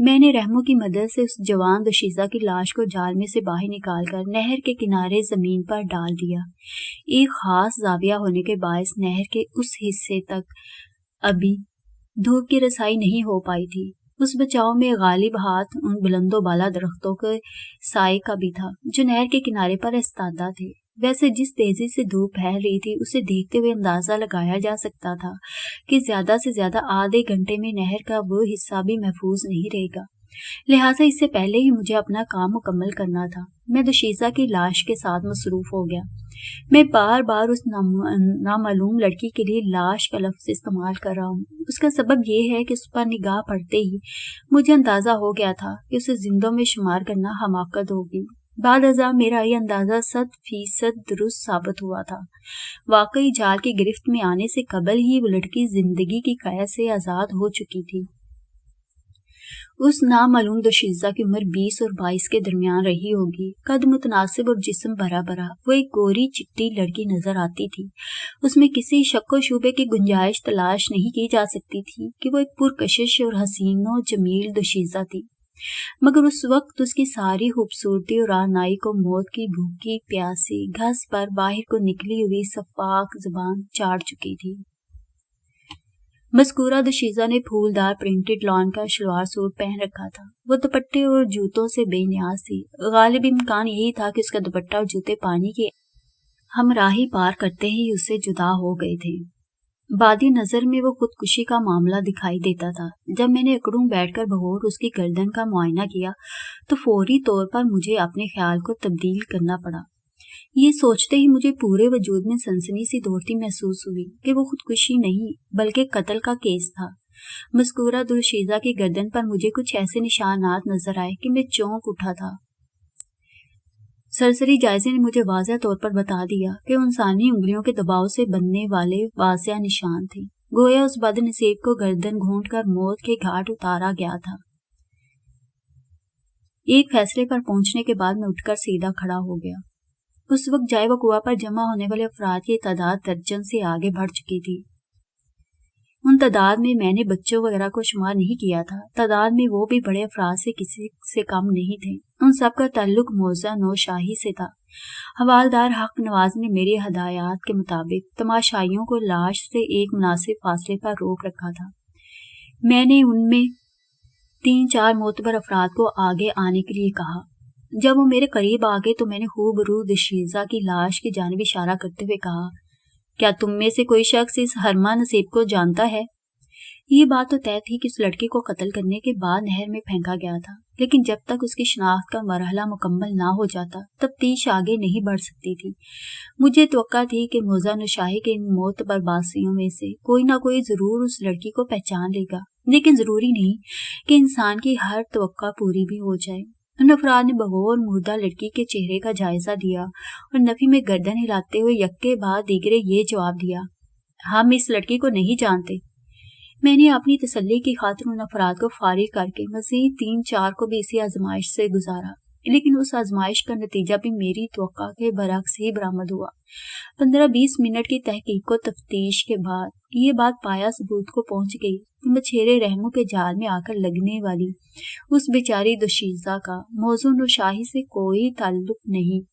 میں نے رحمو کی مدد سے اس جوان دوشیزہ کی لاش کو جال میں سے باہر نکال کر نہر کے کنارے زمین پر ڈال دیا۔ ایک خاص زاویہ ہونے کے باعث نہر کے اس حصے تک ابھی دھوپ کی رسائی نہیں ہو پائی تھی۔ اس بچاؤ میں غالب ہاتھ ان بلند و بالا درختوں کے سائے کا بھی تھا جو نہر کے کنارے پر ایستادہ تھے۔ ویسے جس تیزی سے دھوپ پھیل رہی تھی اسے دیکھتے ہوئے اندازہ لگایا جا سکتا تھا کہ زیادہ سے زیادہ آدھے گھنٹے میں نہر کا وہ حصہ بھی محفوظ نہیں رہے گا، لہٰذا اس سے پہلے ہی مجھے اپنا کام مکمل کرنا تھا۔ میں دوشیزہ کی لاش کے ساتھ مصروف ہو گیا۔ میں بار بار اس نامعلوم لڑکی کے لیے لاش کا لفظ استعمال کر رہا ہوں۔ اس کا سبب یہ ہے کہ اس پر نگاہ پڑتے ہی مجھے اندازہ ہو گیا تھا کہ اسے زندوں میں شمار کرنا حماقت ہوگی۔ بعد ازاں میرا یہ اندازہ 100% درست ثابت ہوا تھا۔ واقعی جال کی گرفت میں آنے سے قبل ہی وہ لڑکی زندگی کی قید سے آزاد ہو چکی تھی۔ اس نامعلوم دوشیزہ کی عمر 20 اور 22 کے درمیان رہی ہوگی۔ قد متناسب اور جسم بھرا بھرا، وہ ایک گوری چٹی لڑکی نظر آتی تھی۔ اس میں کسی شک و شبے کی گنجائش تلاش نہیں کی جا سکتی تھی کہ وہ ایک پرکشش اور حسین و جمیل دوشیزہ تھی، مگر اس وقت اس کی ساری خوبصورتی اور رعنائی کو موت کی بھوکی پیاسی گھس پر باہر کو نکلی ہوئی شفاف زبان چاڑ چکی تھی۔ مذکورہ دوشیزہ نے پھولدار پرنٹڈ لان کا شلوار سوٹ پہن رکھا تھا۔ وہ دوپٹے اور جوتوں سے بے نیاز تھی۔ غالب امکان یہی تھا کہ اس کا دوپٹہ اور جوتے پانی کی ہمراہی پار کرتے ہی اس سے جدا ہو گئے تھے۔ بادی نظر میں وہ خودکشی کا معاملہ دکھائی دیتا تھا۔ جب میں نے اکڑوں بیٹھ کر بغور اس کی گردن کا معائنہ کیا تو فوری طور پر مجھے اپنے خیال کو تبدیل کرنا پڑا۔ یہ سوچتے ہی مجھے پورے وجود میں سنسنی سی دوڑتی محسوس ہوئی کہ وہ خودکشی نہیں بلکہ قتل کا کیس تھا۔ مذکورہ دوشیزہ کی گردن پر مجھے کچھ ایسے نشانات نظر آئے کہ میں چونک اٹھا تھا۔ سرسری جائزے نے مجھے واضح طور پر بتا دیا کہ انسانی انگلیوں کے دباؤ سے بننے والے واضح نشان تھے، گویا اس بد نصیب کو گردن گھونٹ کر موت کے گھاٹ اتارا گیا تھا۔ ایک فیصلے پر پہنچنے کے بعد میں اٹھ کر سیدھا کھڑا ہو گیا۔ اس وقت جائے وقوع پر جمع ہونے والے افراد کی تعداد درجن سے آگے بڑھ چکی تھی۔ ان تعداد میں میں نے بچوں وغیرہ کو شمار نہیں کیا تھا۔ تعداد میں وہ بھی بڑے افراد سے کسی سے کم نہیں تھے۔ ان سب کا تعلق موضع نوشاہی سے تھا۔ حوالدار حق نواز نے میری ہدایات کے مطابق تماشائیوں کو لاش سے ایک مناسب فاصلے پر روک رکھا تھا۔ میں نے ان میں 3-4 معتبر افراد کو آگے آنے کے لیے کہا۔ جب وہ میرے قریب آ گئے تو میں نے خوبرو دوشیزہ کی لاش کی جانب اشارہ کرتے ہوئے کہا، کیا تم میں سے کوئی شخص اس حرمہ نصیب کو جانتا ہے؟ یہ بات تو طے تھی کہ اس لڑکی کو قتل کرنے کے بعد نہر میں پھینکا گیا تھا، لیکن جب تک اس کی شناخت کا مرحلہ مکمل نہ ہو جاتا تفتیش آگے نہیں بڑھ سکتی تھی۔ مجھے توقع تھی کہ موضع نوشاہی کے ان معتبر باسیوں میں سے کوئی نہ کوئی ضرور اس لڑکی کو پہچان لے گا، لیکن ضروری نہیں کہ انسان کی ہر توقع پوری بھی ہو جائے۔ ان افراد نے بغور مردہ لڑکی کے چہرے کا جائزہ دیا اور نفی میں گردن ہلاتے ہوئے یکے بعد دیگرے یہ جواب دیا، ہم اس لڑکی کو نہیں جانتے۔ میں نے اپنی تسلی کی خاطر ان افراد کو فارغ کر کے مزید 3-4 کو بھی اسی آزمائش سے گزارا، لیکن اس آزمائش کا نتیجہ بھی میری توقع کے برعکس ہی برآمد ہوا۔ 15-20 منٹ کی تحقیق و تفتیش کے بعد یہ بات پایا ثبوت کو پہنچ گئی کہ مچھیرے رحموں کے جال میں آ کر لگنے والی اس بیچاری دوشیزہ کا موضوع نوشاہی سے کوئی تعلق نہیں۔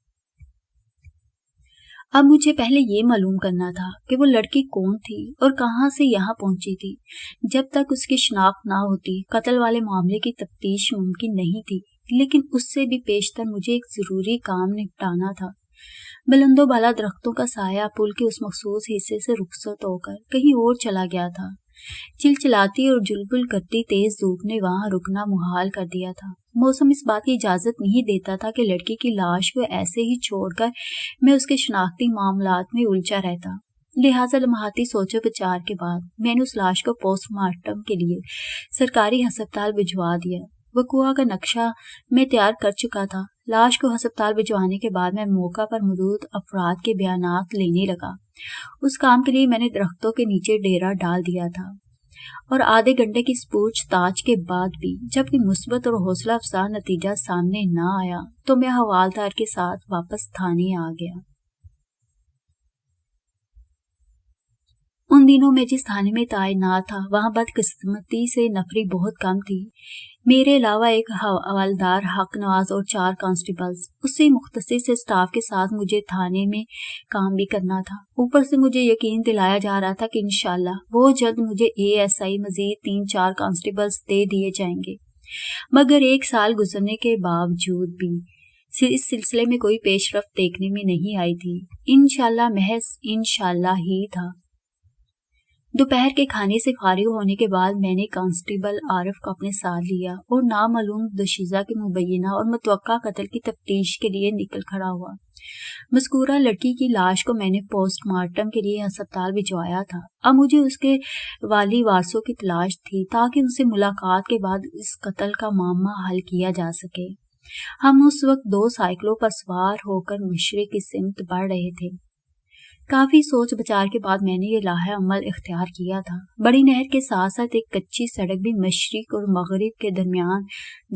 اب مجھے پہلے یہ معلوم کرنا تھا کہ وہ لڑکی کون تھی اور کہاں سے یہاں پہنچی تھی۔ جب تک اس کی شناخت نہ ہوتی قتل والے معاملے کی تفتیش ممکن نہیں تھی، لیکن اس سے بھی پیشتر مجھے ایک ضروری کام نپٹانا تھا۔ بلند و بالا درختوں کا سایہ پل کے اس مخصوص حصے سے رخصت ہو کر کہیں اور چلا گیا تھا۔ چلچلاتی اور جلبل کرتی تیز دھوپ نے وہاں رکنا محال کر دیا تھا۔ موسم اس بات کی اجازت نہیں دیتا تھا کہ لڑکی کی لاش کو ایسے ہی چھوڑ کر میں اس کے شناختی معاملات میں الجھا رہتا، لہٰذا لمحاتی سوچ و بچار کے بعد میں نے اس لاش کو پوسٹ مارٹم کے لیے سرکاری ہسپتال بھجوا دیا۔ وقوع کا نقشہ میں تیار کر چکا تھا۔ لاش کو ہسپتال بھجوانے کے بعد میں موقع پر موجود افراد کے بیانات لینے لگا۔ اس کام کے لیے میں نے درختوں کے نیچے ڈیرا ڈال دیا تھا، اور آدھے گھنٹے کی پوچھ تاچھ کے بعد بھی جب کہ مثبت اور حوصلہ افزا نتیجہ سامنے نہ آیا تو میں حوالدار کے ساتھ واپس تھانے آ گیا۔ ان دنوں میں جس تھانے میں تعینات تھا وہاں بدقسمتی سے نفری بہت کم تھی۔ میرے علاوہ ایک حوالدار، حق نواز اور 4 کانسٹیبلز، اسی مختصر سے سٹاف کے ساتھ مجھے تھانے میں کام بھی کرنا تھا۔ اوپر سے مجھے یقین دلایا جا رہا تھا کہ انشاءاللہ بہت جلد مجھے ASI مزید 3-4 کانسٹیبلز دے دیے جائیں گے۔ مگر 1 سال گزرنے کے باوجود بھی اس سلسلے میں کوئی پیش رفت دیکھنے میں نہیں آئی تھی۔ انشاءاللہ محض انشاءاللہ ہی تھا۔ دوپہر کے کھانے سے فارغ ہونے کے بعد میں نے کانسٹیبل عارف کو اپنے ساتھ لیا اور نامعلوم دوشیزہ کے مبینہ اور متوقع قتل کی تفتیش کے لیے نکل کھڑا ہوا۔ مذکورہ لڑکی کی لاش کو میں نے پوسٹ مارٹم کے لیے ہسپتال بھجوایا تھا۔ اب مجھے اس کے والی وارثوں کی تلاش تھی تاکہ ان سے ملاقات کے بعد اس قتل کا معمہ حل کیا جا سکے۔ ہم اس وقت 2 سائیکلوں پر سوار ہو کر مشرق کی سمت بڑھ رہے تھے۔ کافی سوچ بچار کے بعد میں نے یہ لاہ عمل اختیار کیا تھا۔ بڑی نہر کے ساتھ ساتھ ایک کچی سڑک بھی مشرق اور مغرب کے درمیان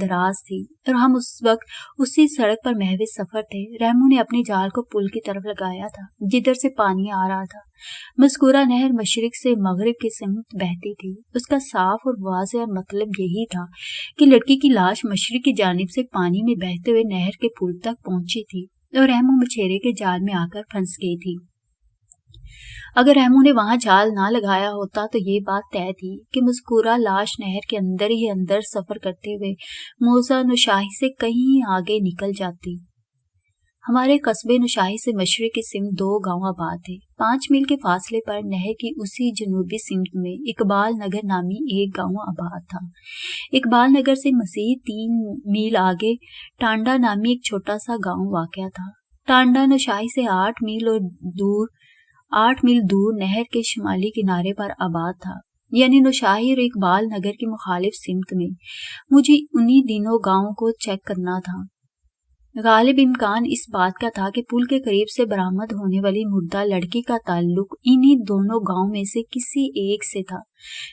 دراز تھی اور ہم اس وقت اسی سڑک پر محض سفر تھے۔ رحمو نے اپنے جال کو پل کی طرف لگایا تھا جدھر سے پانی آ رہا تھا۔ مذکورہ نہر مشرق سے مغرب کی سمت بہتی تھی۔ اس کا صاف اور واضح مطلب یہی تھا کہ لڑکی کی لاش مشرق کی جانب سے پانی میں بہتے ہوئے نہر کے پل تک پہنچی تھی اور رحمو مچھیرے کے جال میں آ کر پھنس گئی تھی۔ اگر رحمو نے وہاں جال نہ لگایا ہوتا تو یہ بات طے تھی کہ مذکورہ لاش نہر کے اندر ہی اندر سفر کرتے ہوئے موزہ نوشاہی سے کہیں آگے نکل جاتی۔ ہمارے قصبے نوشاہی سے مشرق کی سمت 2 گاؤں آباد تھے۔ 5 میل کے فاصلے پر نہر کی اسی جنوبی سمت میں اقبال نگر نامی ایک گاؤں آباد تھا۔ اقبال نگر سے مزید 3 میل آگے ٹانڈا نامی ایک چھوٹا سا گاؤں واقع تھا۔ ٹانڈا نوشاہی سے 8 میل دور نہر کے شمالی کنارے پر آباد تھا، یعنی نوشاہی اور اقبال نگر کی مخالف سمت میں۔ مجھے انہی دنوں گاؤں کو چیک کرنا تھا۔ غالب امکان اس بات کا تھا کہ پل کے قریب سے برآمد ہونے والی مردہ لڑکی کا تعلق انہی دونوں گاؤں میں سے کسی ایک سے تھا۔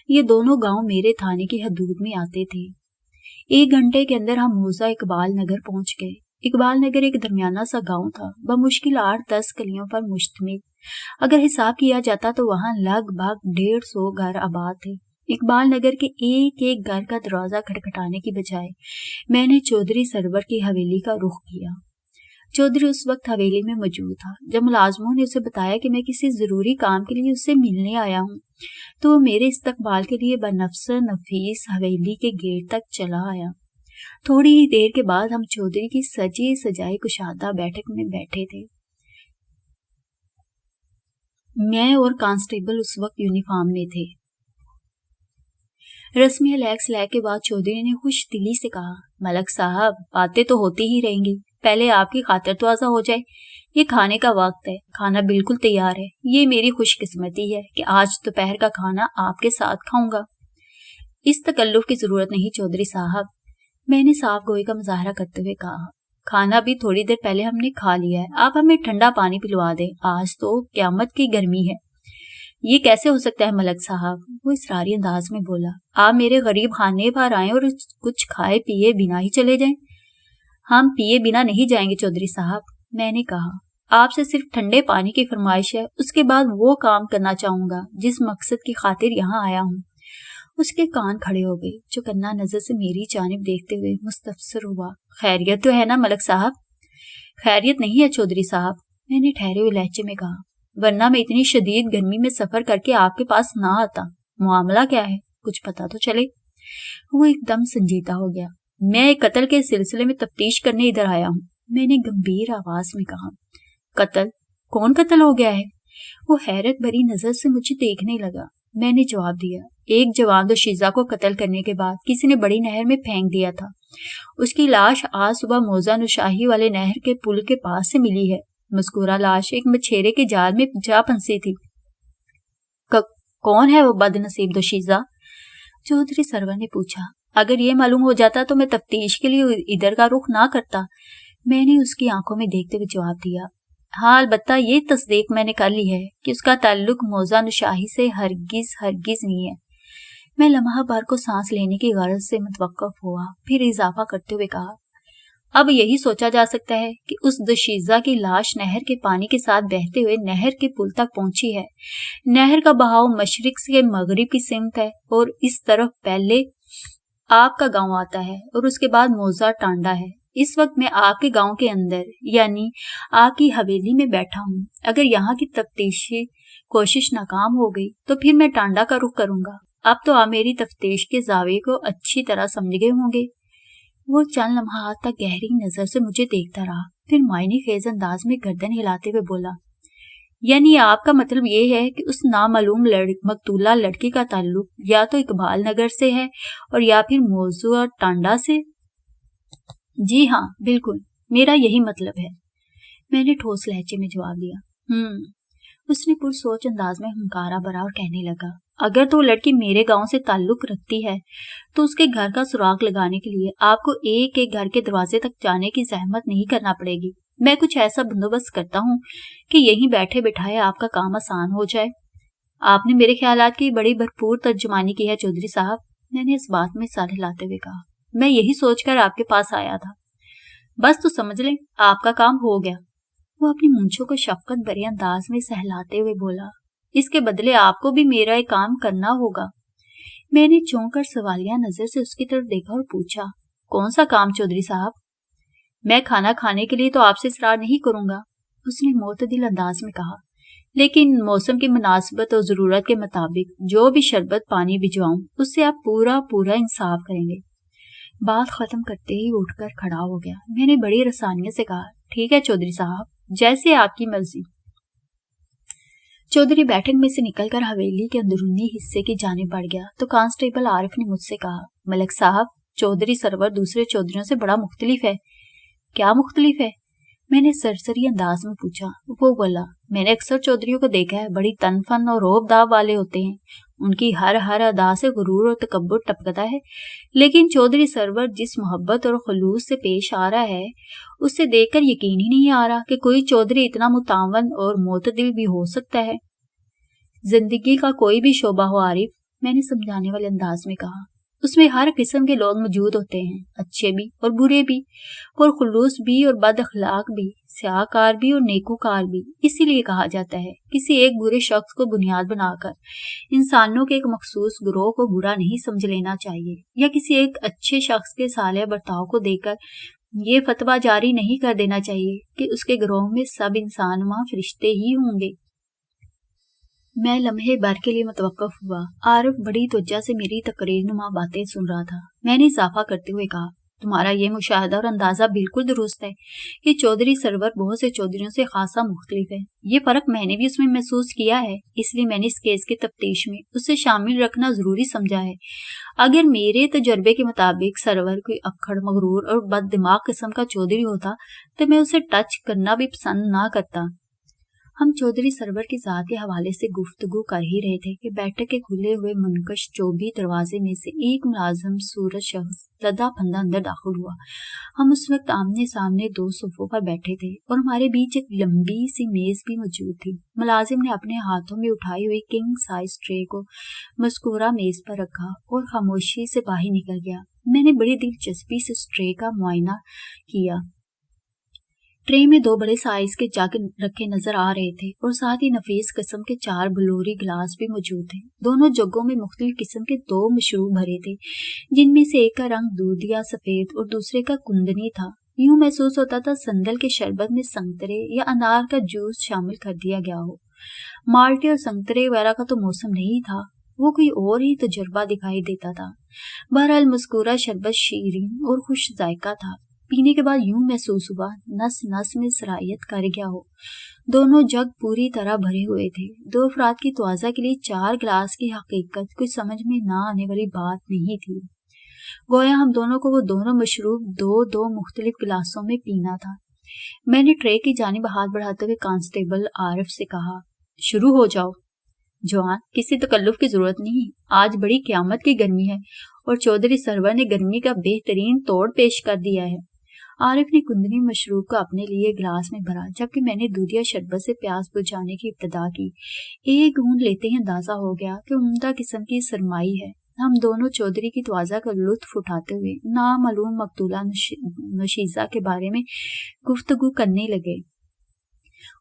یہ دونوں گاؤں میرے تھانے کی حدود میں آتے تھے۔ 1 گھنٹے کے اندر ہم موزہ اقبال نگر پہنچ گئے۔ اقبال نگر ایک درمیانہ سا گاؤں تھا، بمشکل 8-10 گلیوں پر مشتمل۔ اگر حساب کیا جاتا تو وہاں لگ بھگ 150 گھر آباد تھے۔ اقبال نگر کے ایک ایک گھر کا دروازہ کھٹکھٹانے کی بجائے میں نے چودھری سرور کی حویلی کا رخ کیا۔ چودھری اس وقت حویلی میں موجود تھا۔ جب ملازموں نے اسے بتایا کہ میں کسی ضروری کام کے لیے اس سے ملنے آیا ہوں تو وہ میرے استقبال کے لیے بنفس نفیس حویلی کے گیٹ تک چلا آیا۔ تھوڑی ہی دیر کے بعد ہم چودھری کی سجی سجائی کشادہ بیٹھک میں بیٹھے تھے۔ میں اور کانسٹیبل اس وقت یونیفارم میں تھے۔ رسمی الیکس لے کے بعد چودھری نے خوش دلی سے کہا، ملک صاحب باتیں تو ہوتی ہی رہیں گی، پہلے آپ کی خاطر توازہ ہو جائے۔ یہ کھانے کا وقت ہے، کھانا بالکل تیار ہے۔ یہ میری خوش قسمتی ہے کہ آج دوپہر کا کھانا آپ کے ساتھ کھاؤں گا۔ اس تکلف کی ضرورت نہیں چودھری صاحب، میں نے صاف گوئی کا مظاہرہ کرتے ہوئے کہا۔ کھانا بھی تھوڑی دیر پہلے ہم نے کھا لیا ہے، آپ ہمیں ٹھنڈا پانی پلوا دیں، آج تو قیامت کی گرمی ہے۔ یہ کیسے ہو سکتا ہے ملک صاحب، وہ اصراری انداز میں بولا۔ آپ میرے غریب خانے پر آئیں اور کچھ کھائے پیے بنا ہی چلے جائیں۔ ہم پیے بنا نہیں جائیں گے چودھری صاحب، میں نے کہا۔ آپ سے صرف ٹھنڈے پانی کی فرمائش ہے، اس کے بعد وہ کام کرنا چاہوں گا جس مقصد کی خاطر یہاں آیا ہوں۔ اس کے کان کھڑے ہو گئے، چوکنا نظر سے میری جانب دیکھتے ہوئے مستفسر ہوا۔ خیریت تو ہے نا ملک صاحب؟ خیریت نہیں ہے چودھری صاحب، میں نے ٹھہرے ہوئے لہجے میں کہا، ورنہ میں اتنی شدید گرمی میں سفر کر کے آپ کے پاس نہ آتا۔ معاملہ کیا ہے، کچھ پتا تو چلے۔ وہ ایک دم سنجیدہ ہو گیا۔ میں ایک قتل کے سلسلے میں تفتیش کرنے ادھر آیا ہوں، میں نے گمبھیر آواز میں کہا۔ قتل؟ کون قتل ہو گیا ہے؟ وہ حیرت بھری نظر سے مجھے دیکھنے لگا۔ میں نے جواب دیا، ایک جوان دوشیزہ کو قتل کرنے کے بعد کسی نے بڑی نہر میں پھینک دیا تھا۔ اس کی لاش آج صبح موزہ نوشاہی والے نہر کے پل کے پاس سے ملی ہے۔ مذکورہ لاش ایک مچھیرے کے جال میں جا پھنسی تھی۔ کون ہے وہ بد نصیب دوشیزہ؟ چودھری سرور نے پوچھا۔ اگر یہ معلوم ہو جاتا تو میں تفتیش کے لیے ادھر کا رخ نہ کرتا، میں نے اس کی آنکھوں میں دیکھتے ہوئے جواب دیا۔ ہاں البتہ یہ تصدیق میں نے کر لی ہے کہ اس کا تعلق موزہ نوشاہی سے ہرگز نہیں ہے۔ میں لمحہ بھر کو سانس لینے کی غرض سے متوقف ہوا، پھر اضافہ کرتے ہوئے کہا، اب یہی سوچا جا سکتا ہے کہ اس دوشیزہ کی لاش نہر کے پانی کے ساتھ بہتے ہوئے نہر کے پل تک پہنچی ہے۔ نہر کا بہاؤ مشرق سے مغرب کی سمت ہے اور اس طرف پہلے آپ کا گاؤں آتا ہے اور اس کے بعد موزہ ٹانڈا ہے. اس وقت میں آپ کے گاؤں کے اندر یعنی آپ کی حویلی میں بیٹھا ہوں. اگر یہاں کی تفتیشی کوشش ناکام ہو گئی تو پھر میں ٹانڈا کا رخ کروں گا. اب تو آپ میری تفتیش کے زاویے کو اچھی طرح سمجھ گئے ہوں گے. وہ چند لمحات تک گہری نظر سے مجھے دیکھتا رہا، پھر معنی خیز انداز میں گردن ہلاتے ہوئے بولا، یعنی آپ کا مطلب یہ ہے کہ اس نامعلوم مقتولہ لڑکی کا تعلق یا تو اقبال نگر سے ہے اور یا پھر موضوع ٹانڈا سے؟ جی ہاں، بالکل، میرا یہی مطلب ہے، میں نے ٹھوس لہجے میں جواب دیا. اس نے پرسوچ انداز میں ہنکارا بھرا اور کہنے لگا، اگر تو لڑکی میرے گاؤں سے تعلق رکھتی ہے تو اس کے گھر کا سراغ لگانے کے لیے آپ کو ایک ایک گھر کے دروازے تک جانے کی زحمت نہیں کرنا پڑے گی. میں کچھ ایسا بندوبست کرتا ہوں کہ یہیں بیٹھے بٹھائے آپ کا کام آسان ہو جائے. آپ نے میرے خیالات کی بڑی بھرپور ترجمانی کی ہے چودھری صاحب، میں نے اس بات میں سر ہلاتے ہوئے کہا. میں یہی سوچ کر آپ کے پاس آیا تھا. بس تو سمجھ لیں آپ کا کام ہو گیا. وہ اپنی مونچھوں کو شفقت بھرے انداز میں سہلاتے ہوئے بولا، اس کے بدلے آپ کو بھی میرا ایک کام کرنا ہوگا. میں نے چونک کر سوالیہ نظر سے اس کی طرف دیکھا اور پوچھا، کون سا کام چودھری صاحب؟ میں کھانا کھانے کے لیے تو آپ سے اصرار نہیں کروں گا، اس نے معتدل انداز میں کہا، لیکن موسم کی مناسبت اور ضرورت کے مطابق جو بھی شربت پانی بھجواؤں اس سے آپ پورا انصاف کریں گے. بات ختم کرتے ہی اٹھ کر کھڑا ہو گیا. میں نے بڑی رسانیت سے کہا، ٹھیک ہے چودھری صاحب، جیسے آپ کی مرضی. چودھری بیٹھک میں سے نکل کر حویلی کے اندرونی حصے کی جانب بڑھ گیا تو کانسٹیبل عارف نے مجھ سے کہا، ملک صاحب، چودھری سرور دوسرے چودھریوں سے بڑا مختلف ہے. کیا مختلف ہے؟ میں نے سرسری انداز میں پوچھا. وہ بولا، میں نے اکثر چودھریوں کو دیکھا ہے، بڑی تن فن اور روب داب والے ہوتے ہیں، ان کی ہر ادا سے غرور اور تکبر ٹپکتا ہے، لیکن چودھری سرور جس محبت اور خلوص سے پیش آ رہا ہے اس سے دیکھ کر یقین ہی نہیں آ رہا کہ کوئی چودھری اتنا متعاون اور معتدل بھی ہو سکتا ہے. زندگی کا کوئی بھی شعبہ ہو عارف، میں نے سمجھانے والے انداز میں کہا، اس میں ہر قسم کے لوگ موجود ہوتے ہیں، اچھے بھی اور برے بھی، پرخلوص بھی اور بد اخلاق بھی، سیاہ کار بھی اور نیکوکار بھی. اسی لیے کہا جاتا ہے کسی ایک برے شخص کو بنیاد بنا کر انسانوں کے ایک مخصوص گروہ کو برا نہیں سمجھ لینا چاہیے، یا کسی ایک اچھے شخص کے صالح برتاؤ کو دیکھ کر یہ فتویٰ جاری نہیں کر دینا چاہیے کہ اس کے گروہ میں سب انسان وہاں فرشتے ہی ہوں گے. میں لمحے بھر کے لیے متوقف ہوا. عارف بڑی توجہ سے میری تقریر نما باتیں سن رہا تھا. میں نے اضافہ کرتے ہوئے کہا، تمہارا یہ مشاہدہ اور اندازہ بالکل درست ہے کہ چودھری سرور بہت سے چودھریوں سے خاصا مختلف ہے. یہ فرق میں نے بھی اس میں محسوس کیا ہے، اس لیے میں نے اس کیس کی تفتیش میں اسے شامل رکھنا ضروری سمجھا ہے. اگر میرے تجربے کے مطابق سرور کوئی اکھڑ، مغرور اور بد دماغ قسم کا چودھری ہوتا تو میں اسے ٹچ کرنا بھی پسند نہ کرتا. ہم چودھری سرور کی ذات کے حوالے سے گفتگو کر ہی رہے تھے کہ بیٹھک کے کھلے ہوئے منکش چوبی دروازے میں سے ایک ملازم صورت شخص لدا پھندا اندر داخل ہوا. ہم اس وقت آمنے سامنے دو صفوں پر بیٹھے تھے اور ہمارے بیچ ایک لمبی سی میز بھی موجود تھی. ملازم نے اپنے ہاتھوں میں اٹھائی ہوئی کنگ سائز ٹرے کو مذکورہ میز پر رکھا اور خاموشی سے باہر نکل گیا. میں نے بڑی دلچسپی سے اس ٹرے کا معائنہ کیا. ٹرے میں دو بڑے سائز کے جگ رکھے نظر آ رہے تھے اور ساتھ ہی نفیس قسم کے 4 بلوری گلاس بھی موجود تھے. دونوں جگوں میں مختلف قسم کے 2 مشروب بھرے تھے، جن میں سے ایک کا رنگ دودھیا سفید اور دوسرے کا کندنی تھا. یوں محسوس ہوتا تھا سندل کے شربت میں سنترے یا انار کا جوس شامل کر دیا گیا ہو. مالٹے اور سنترے وغیرہ کا تو موسم نہیں تھا، وہ کوئی اور ہی تجربہ دکھائی دیتا تھا. بہرحال مذکورہ شربت شیرین اور خوش ذائقہ تھا. پینے کے بعد یوں محسوس ہوا نس نس میں سرایت کر گیا ہو. دونوں جگ پوری طرح بھرے ہوئے تھے. 2 افراد کی توازہ کے لیے 4 گلاس کی حقیقت کوئی سمجھ میں نہ آنے والی بات نہیں تھی. گویا ہم دونوں کو وہ دونوں مشروب 2 مختلف گلاسوں میں پینا تھا. میں نے ٹرے کی جانب ہاتھ بڑھاتے ہوئے کانسٹیبل عارف سے کہا، شروع ہو جاؤ. جوان، کسی تکلف کی ضرورت نہیں، آج بڑی قیامت کی گرمی ہے اور چودھری سرور نے گرمی کا بہترین توڑ پیش کر دیا ہے. عارف نے کندنی مشروب کو اپنے لیے گلاس میں بھرا، جبکہ میں نے دودھیا شربت سے پیاس بجھانے کی ابتدا کی. ایک گھونٹ لیتے ہی اندازہ ہو گیا کہ عمدہ قسم کی سرمائی ہے. ہم دونوں چودھری کی توازہ کا لطف اٹھاتے ہوئے نامعلوم مقتولہ نشیزہ کے بارے میں گفتگو کرنے لگے.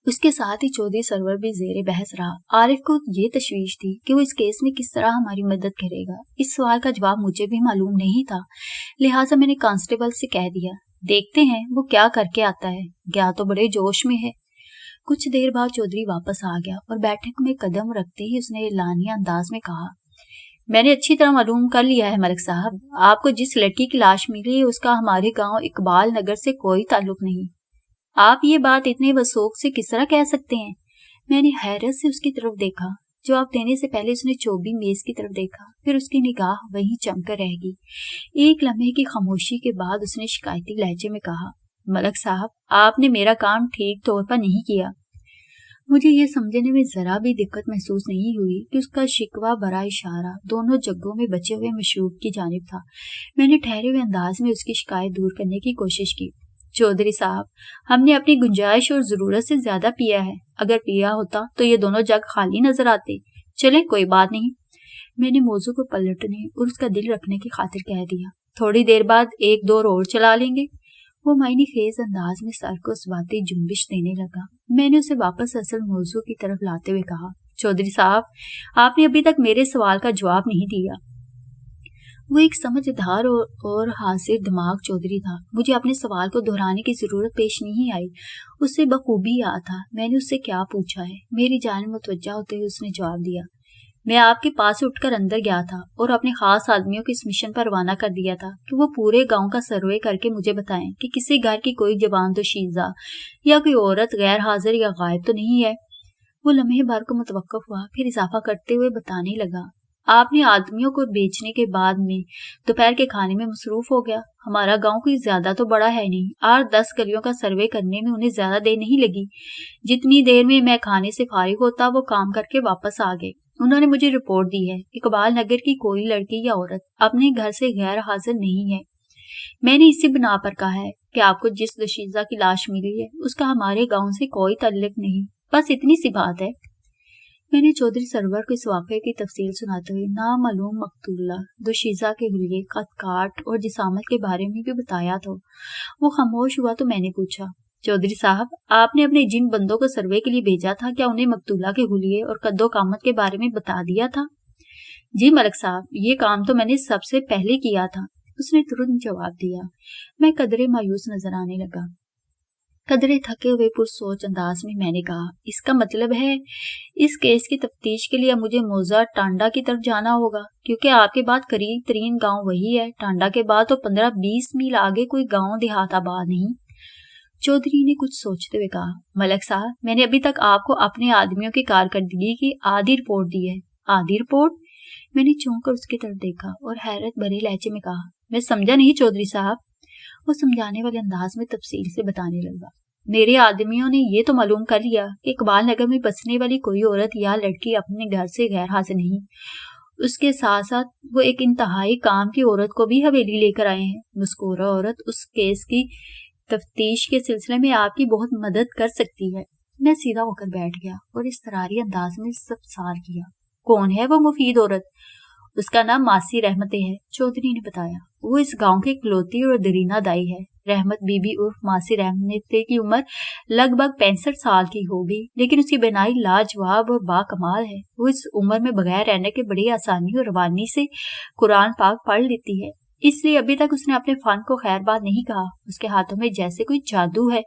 اس کے ساتھ ہی چودھری سرور بھی زیر بحث رہا۔ عارف کو یہ تشویش تھی کہ وہ اس کیس میں کس طرح ہماری مدد کرے گا۔ اس سوال کا جواب مجھے بھی معلوم نہیں تھا، لہٰذا میں نے کانسٹیبل سے کہہ دیا، دیکھتے ہیں وہ کیا کر کے آتا ہے، گیا تو بڑے جوش میں ہے۔ کچھ دیر بعد چودھری واپس آ گیا اور بیٹھک میں قدم رکھتے ہی اس نے اعلانیہ انداز میں کہا، میں نے اچھی طرح معلوم کر لیا ہے ملک صاحب، آپ کو جس لڑکی کی لاش ملی ہے اس کا ہمارے گاؤں اقبال نگر سے کوئی تعلق نہیں۔ آپ یہ بات اتنے وثوق سے کس طرح کہہ سکتے ہیں؟ میں نے حیرت سے اس کی طرف دیکھا۔ جواب دینے سے پہلے اس نے چوبی میز کی طرف دیکھا، پھر اس کی نگاہ وہیں چم کر رہ گئی۔ ایک لمحے کی خاموشی کے بعد اس نے شکایتی لہجے میں کہا، ملک صاحب، آپ نے میرا کام ٹھیک طور پر نہیں کیا۔ مجھے یہ سمجھنے میں ذرا بھی دقت محسوس نہیں ہوئی کہ اس کا شکوہ برا اشارہ دونوں جگوں میں بچے ہوئے مشروب کی جانب تھا۔ میں نے ٹھہرے ہوئے انداز میں اس کی شکایت دور کرنے کی کوشش کی، چودھری صاحب، ہم نے اپنی گنجائش اور ضرورت سے زیادہ پیا ہے، اگر پیا ہوتا تو یہ دونوں جگ خالی نظر آتے۔ چلے کوئی بات نہیں، میں نے موضوع کو پلٹنے اور اس کا دل رکھنے کی خاطر کہہ دیا، تھوڑی دیر بعد ایک دور اور چلا لیں گے۔ وہ معنی خیز انداز میں سر کو اسباتی جنبش دینے لگا۔ میں نے اسے واپس اصل موضوع کی طرف لاتے ہوئے کہا، چودھری صاحب، آپ نے ابھی تک میرے سوال کا جواب نہیں دیا۔ وہ ایک سمجھدار اور حاضر دماغ چودھری تھا، مجھے اپنے سوال کو دہرانے کی ضرورت پیش نہیں آئی، اس سے بخوبی یاد تھا میں نے اس سے کیا پوچھا ہے۔ میری جانب متوجہ ہوتے ہوئے اس نے جواب دیا، میں آپ کے پاس اٹھ کر اندر گیا تھا اور اپنے خاص آدمیوں کو اس مشن پر روانہ کر دیا تھا کہ وہ پورے گاؤں کا سروے کر کے مجھے بتائیں کہ کسی گھر کی کوئی جوان دوشیزہ یا کوئی عورت غیر حاضر یا غائب تو نہیں ہے۔ وہ لمحے بھر کو متوقف ہوا، پھر اضافہ کرتے ہوئے بتانے لگا، آپ نے آدمیوں کو بیچنے کے بعد میں دوپہر کے کھانے میں مصروف ہو گیا۔ ہمارا گاؤں کوئی زیادہ تو بڑا ہے نہیں، 8-10 گلیوں کا سروے کرنے میں انہیں زیادہ دیر نہیں لگی۔ جتنی دیر میں میں کھانے سے فارغ ہوتا وہ کام کر کے واپس آ گئے۔ انہوں نے مجھے رپورٹ دی ہے، اقبال نگر کی کوئی لڑکی یا عورت اپنے گھر سے غیر حاضر نہیں ہے۔ میں نے اسی بنا پر کہا ہے کہ آپ کو جس دوشیزہ کی لاش ملی ہے اس کا ہمارے گاؤں سے کوئی تعلق نہیں، بس اتنی سی بات ہے۔ میں نے چودھری سرور کو اس واقعے کی تفصیل سناتے ہوئے نامعلوم مقتولہ دوشیزہ کے حلیے، خط کاٹ اور جسامت کے بارے میں بھی بتایا تھا۔ وہ خاموش ہوا تو میں نے پوچھا، چودھری صاحب، آپ نے اپنے جن بندوں کو سروے کے لیے بھیجا تھا کیا انہیں مقتولہ کے حلیے اور قد و قامت کے بارے میں بتا دیا تھا؟ جی ملک صاحب، یہ کام تو میں نے سب سے پہلے کیا تھا، اس نے ترنت جواب دیا۔ میں قدرے مایوس نظر آنے لگا۔ قدرے تھکے ہوئے پرسوچ انداز میں نے کہا، اس کا مطلب ہے اس کیس کی تفتیش کے لیے مجھے موزہ ٹانڈا کی طرف جانا ہوگا، کیونکہ آپ کے بعد قریب ترین گاؤں وہی ہے۔ ٹانڈا کے بعد تو 15-20 میل آگے کوئی گاؤں دیہات آباد نہیں۔ چودھری نے کچھ سوچتے ہوئے کہا، ملک صاحب، میں نے ابھی تک آپ کو اپنے آدمیوں کی کارکردگی کی آدھی رپورٹ دی ہے۔ آدھی رپورٹ؟ میں نے چونک کر اس کی طرف دیکھا اور حیرت بھرے لہجے میں کہا، میں سمجھا نہیں چودھری صاحب۔ وہ سمجھانے والے انداز میں تفصیل سے بتانے لگا، میرے آدمیوں نے یہ تو معلوم کر لیا کہ اقبال نگر میں بسنے والی کوئی عورت یا لڑکی اپنے گھر سے غیر حاضر نہیں۔ اس کے ساتھ ساتھ وہ ایک انتہائی کام کی عورت کو بھی حویلی لے کر آئے ہیں۔ مذکورہ عورت اس کیس کی تفتیش کے سلسلے میں آپ کی بہت مدد کر سکتی ہے۔ میں سیدھا ہو کر بیٹھ گیا اور اضطراری انداز میں استفسار کیا، کون ہے وہ مفید عورت؟ اس کا نام ماسی رحمتیں ہے، چودھری نے بتایا۔ وہ اس گاؤں کی اکلوتی اور درینہ دائی ہے۔ رحمت بی بی عرف ماسی رحمتیں کی عمر لگ بھگ 65 سال کی ہوگی، لیکن اس کی بینائی لاجواب اور با کمال ہے۔ وہ اس عمر میں بغیر رہنے کے بڑی آسانی اور روانی سے قرآن پاک پڑھ لیتی ہے، اس لیے ابھی تک اس نے اپنے فن کو خیر بات نہیں کہا۔ اس کے ہاتھوں میں جیسے کوئی جادو ہے۔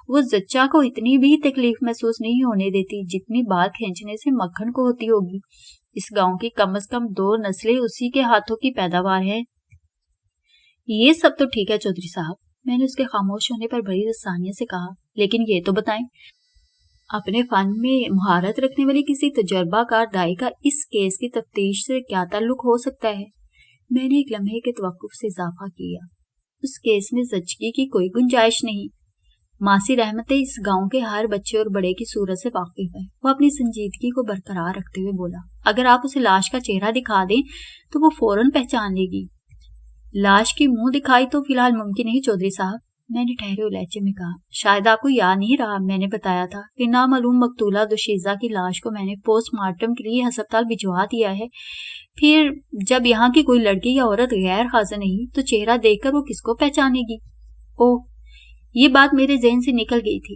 وہ زچہ کو اتنی بھی تکلیف محسوس نہیں ہونے دیتی جتنی بال کھینچنے سے مکھن کو ہوتی ہوگی۔ اس گاؤں کی کم از کم 2 نسلیں اسی کے ہاتھوں کی پیداوار ہیں۔ یہ سب تو ٹھیک ہے چودھری صاحب، میں نے اس کے خاموش ہونے پر بڑی رسانیت سے کہا، لیکن یہ تو بتائیں، اپنے فن میں مہارت رکھنے والی کسی تجربہ کار دائی کا اس کیس کی تفتیش سے کیا تعلق ہو سکتا ہے؟ میں نے ایک لمحے کے توقف سے اضافہ کیا، اس کیس میں زچگی کی کوئی گنجائش نہیں۔ ماسی رحمتیں اس گاؤں کے ہر بچے اور بڑے کی صورت سے واقف ہے۔ وہ اپنی سنجیدگی کو برقرار رکھتے ہوئے بولا، اگر آپ اسے لاش کا چہرہ دکھا دیں تو وہ فوراً پہچان لے گی۔ لاش کی منہ دکھائی تو فی الحال ممکن نہیں چودھری صاحب، میں نے ٹھہرے ہوئے لہجے میں کہا۔ شاید آپ کو یاد نہیں رہا، میں نے بتایا تھا کہ نامعلوم مقتولہ دوشیزہ کی لاش کو میں نے پوسٹ مارٹم کے لیے ہسپتال بھجوا دیا ہے۔ پھر جب یہاں کی کوئی لڑکی یا عورت غیر حاضر نہیں تو چہرہ دیکھ کر وہ کس کو پہچانے گی؟ اوہ، یہ بات میرے ذہن سے نکل گئی تھی۔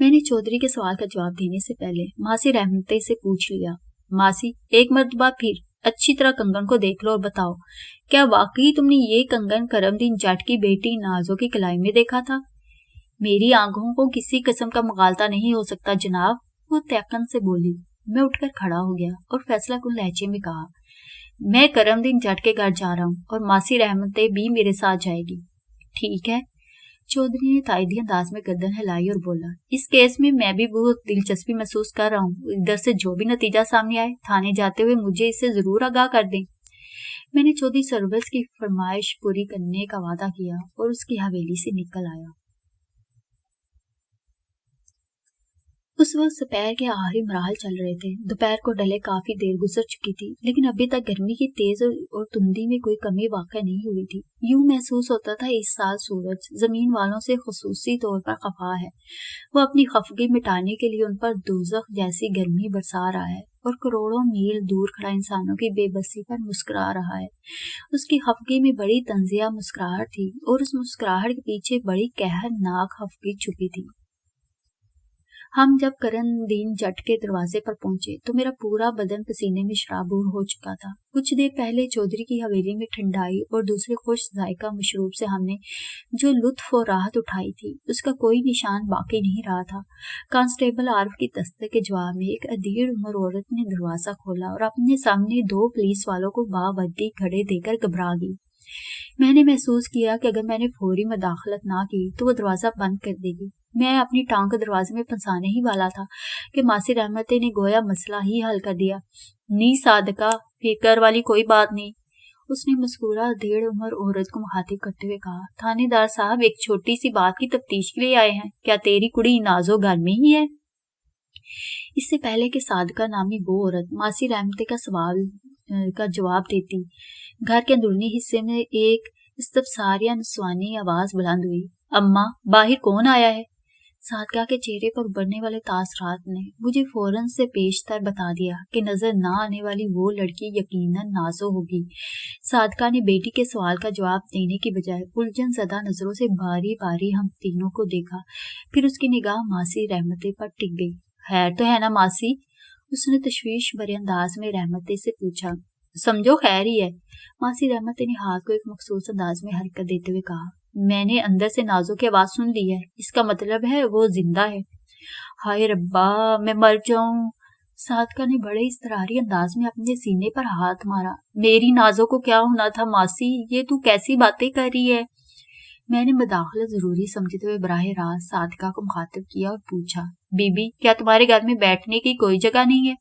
میں نے چودھری کے سوال کا جواب دینے سے پہلے ماسی رحمتے سے پوچھ لیا، ماسی ایک مرتبہ پھر اچھی طرح کنگن کو دیکھ لو اور بتاؤ، کیا واقعی تم نے یہ کنگن کرم دین جٹ کی بیٹی نازو کی کلائی میں دیکھا تھا؟ میری آنکھوں کو کسی قسم کا مغالطہ نہیں ہو سکتا جناب، وہ تیقن سے بولی۔ میں اٹھ کر کھڑا ہو گیا اور فیصلہ کن لہجے میں کہا، میں کرم دین جٹ کے گھر جا رہا ہوں اور ماسی رحمتے بھی میرے ساتھ جائے گی۔ ٹھیک ہے۔ چودھری نے تائیدی انداز میں گردن ہلائی اور بولا، اس کیس میں بھی بہت دلچسپی محسوس کر رہا ہوں، ادھر سے جو بھی نتیجہ سامنے آئے تھانے جاتے ہوئے مجھے اس سے ضرور آگاہ کر دیں۔ میں نے چودھری سروس کی فرمائش پوری کرنے کا وعدہ کیا اور اس کی حویلی سے نکل آیا۔ اس وقت دوپہر کے آخری مراحل چل رہے تھے۔ دوپہر کو ڈلے کافی دیر گزر چکی تھی، لیکن ابھی تک گرمی کی تیز اور تندی میں کوئی کمی واقع نہیں ہوئی تھی۔ یوں محسوس ہوتا تھا اس سال سورج زمین والوں سے خصوصی طور پر خفا ہے، وہ اپنی خفگی مٹانے کے لیے ان پر دوزخ جیسی گرمی برسا رہا ہے اور کروڑوں میل دور کھڑا انسانوں کی بے بسی پر مسکرا رہا ہے۔ اس کی خفگی میں بڑی طنزیہ مسکراہٹ تھی اور اس مسکراہٹ کے پیچھے بڑی قہرناک خفگی چھپی تھی۔ ہم جب کرم دین جٹ کے دروازے پر پہنچے تو میرا پورا بدن پسینے میں شرابور ہو چکا تھا۔ کچھ دیر پہلے چودھری کی حویلی میں ٹھنڈائی اور دوسرے خوش ذائقہ مشروب سے ہم نے جو لطف اور راحت اٹھائی تھی اس کا کوئی نشان باقی نہیں رہا تھا۔ کانسٹیبل عارف کی دستک کے جواب میں ایک ادھیڑ عمر عورت نے دروازہ کھولا اور اپنے سامنے دو پولیس والوں کو باوردی کھڑے دیکھ کر گھبرا گئی۔ میں نے محسوس کیا کہ اگر میں نے فوری مداخلت نہ کی تو وہ دروازہ بند کر دے گی۔ میں اپنی ٹانگ کو دروازے میں پھنسانے ہی والا تھا کہ ماسی رحمتے نے گویا مسئلہ ہی حل کر دیا۔ نی صادقہ، فکر والی کوئی بات نہیں، اس نے مسکورہ ادھیڑ عمر عورت کو مخاطب کرتے ہوئے کہا۔ تھانے دار صاحب ایک چھوٹی سی بات کی تفتیش کے لیے آئے ہیں، کیا تیری کڑی نازو گھر میں ہی ہے؟ اس سے پہلے کہ صادقہ نامی وہ عورت ماسی رحمتے کا سوال کا جواب دیتی، گھر کے اندرونی حصے میں ایک استفساریہ نسوانی آواز بلند ہوئی، اماں باہر کون آیا ہے؟ صادقہ کے چہرے پر ابھرنے والے تاثرات نے مجھے فوراً سے پیشتر بتا دیا کہ نظر نہ آنے والی وہ لڑکی یقیناً نازو ہوگی۔ صادقہ نے بیٹی کے سوال کا جواب دینے کی بجائے الجھن زدہ نظروں سے باری باری ہم تینوں کو دیکھا، پھر اس کی نگاہ ماسی رحمتے پر ٹک گئی۔ خیر تو ہے نا ماسی؟ اس نے تشویش بھرے انداز میں رحمتے سے پوچھا۔ سمجھو خیر ہی ہے، ماسی رحمتے نے ہاتھ کو ایک مخصوص انداز میں حرکت دیتے ہوئے کہا۔ میں نے اندر سے نازو کی آواز سن لی ہے، اس کا مطلب ہے وہ زندہ ہے۔ ہائے ربا، میں مر جاؤں۔ صادقہ نے بڑے اضطراری انداز میں اپنے سینے پر ہاتھ مارا۔ میری نازو کو کیا ہونا تھا ماسی؟ یہ تو کیسی باتیں کر رہی ہے؟ میں نے مداخلت ضروری سمجھتے ہوئے براہ راست صادقہ کو مخاطب کیا اور پوچھا، بی بی کیا تمہارے گھر میں بیٹھنے کی کوئی جگہ نہیں ہے؟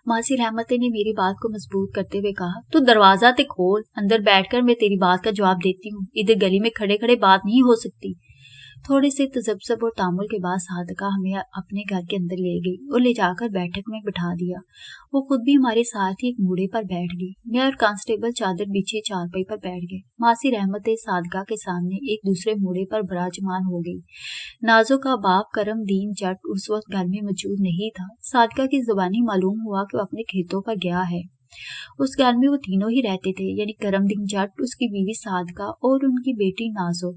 ماسی رحمتے نے میری بات کو مضبوط کرتے ہوئے کہا، تو دروازہ تے کھول، اندر بیٹھ کر میں تیری بات کا جواب دیتی ہوں، ادھر گلی میں کھڑے کھڑے بات نہیں ہو سکتی۔ تھوڑے سے تذبذب اور تامل کے بعد صادقہ ہمیں اپنے گھر کے اندر لے گئی اور لے جا کر بیٹھک میں بٹھا دیا۔ وہ خود بھی ہمارے ساتھ ہی ایک موڑے پر بیٹھ گئی۔ میں اور کانسٹیبل چادر بچھے چارپائی پر بیٹھ گئے۔ ماسی رحمتے صادقہ کے سامنے ایک دوسرے موڑے پر براجمان ہو گئی۔ نازو کا باپ کرم دین جٹ اس وقت گھر میں موجود نہیں تھا۔ صادقہ کی زبانی معلوم ہوا کہ وہ اپنے کھیتوں پر گیا ہے۔ اس گھر میں وہ تینوں ہی رہتے تھے، یعنی کرم دین جٹ، اس کی بیوی صادقہ اور ان کی بیٹی نازو۔